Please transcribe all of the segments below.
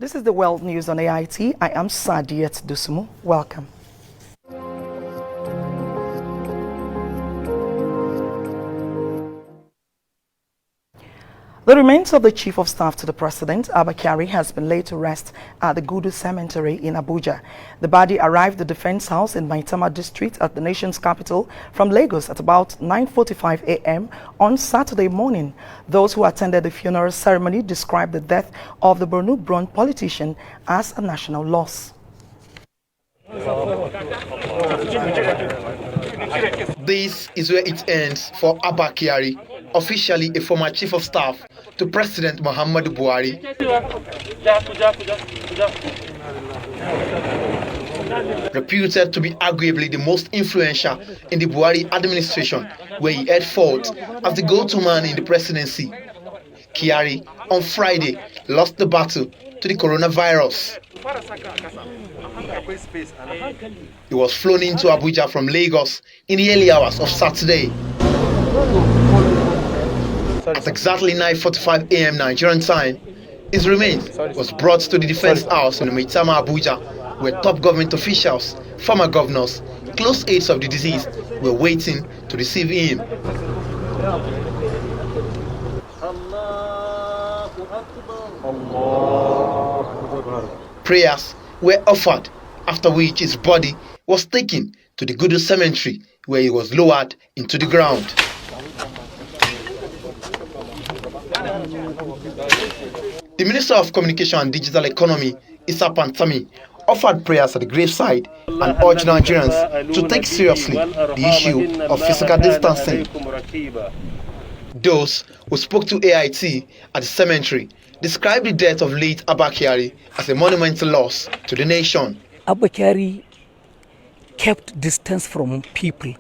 This is the World News on AIT. I am Sadiet Dusumu. Welcome. The remains of the Chief of Staff to the President, Abbah Kyari, has been laid to rest at the Gudu Cemetery in Abuja. The body arrived at the Defense House in Maitama District at the nation's capital from Lagos at about 9:45 a.m. on Saturday morning. Those who attended the funeral ceremony described the death of the Borno-born politician as a national loss. This is where it ends for Abbah Kyari, officially a former Chief of Staff to President Muhammadu Buhari. Reputed to be arguably the most influential in the Buhari administration, where he held forth as the go-to man in the presidency. Kyari, on Friday, lost the battle to the coronavirus. He was flown into Abuja from Lagos in the early hours of Saturday. At exactly 9:45 a.m. Nigerian time, his remains was brought to the Defense House in Maitama, Abuja, where top government officials, former governors, close aides of the deceased were waiting to receive him. Prayers were offered, after which his body was taken to the Gudu Cemetery, where he was lowered into the ground. The Minister of Communication and Digital Economy, Issa Pantami, offered prayers at the graveside and urged Nigerians to take seriously the issue of physical distancing. Those who spoke to AIT at the cemetery described the death of late Abbah Kyari as a monumental loss to the nation. Abbah Kyari kept distance from people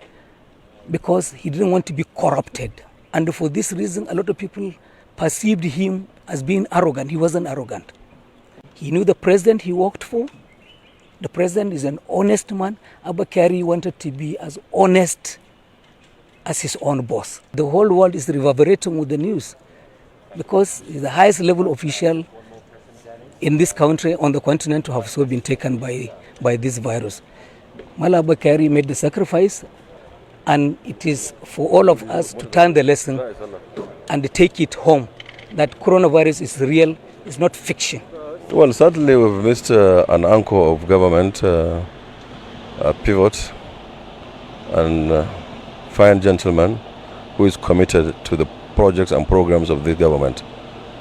because he didn't want to be corrupted. And for this reason, a lot of people perceived him as being arrogant. He wasn't arrogant. He knew the president he worked for. The president is an honest man. Abbah Kyari wanted to be as honest as his own boss. The whole world is reverberating with the news because he's the highest level official in this country, on the continent, to have so been taken by this virus. Abbah Kyari made the sacrifice, and it is for all of us to turn the lesson and take it home that coronavirus is real, it's not fiction. Well, certainly we've missed an anchor of government, a pivot, and fine gentleman who is committed to the projects and programs of the government,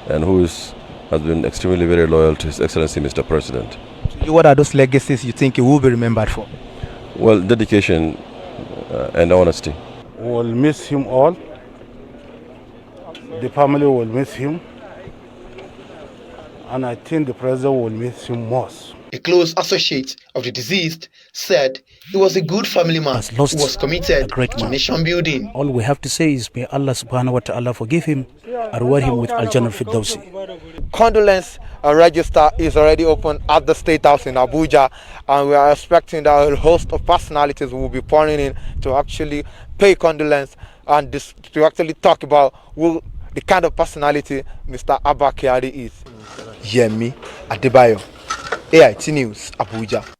and who has been extremely very loyal to His Excellency Mr. President. What are those legacies you think he will be remembered for? Well, dedication and honesty. We will miss him all. The family will miss him. And I think the president will miss him most. A close associate of the deceased said he was a good family man who was committed to nation building. All we have to say is may Allah subhanahu wa ta'ala forgive him and reward him with Al-Jannah Firdausi. Condolence register is already open at the State House in Abuja, and we are expecting that a host of personalities will be pouring in to actually pay condolence and to actually talk about the kind of personality Mr. Abbah Kyari is. Yemi Adebayo, AIT News, Abuja.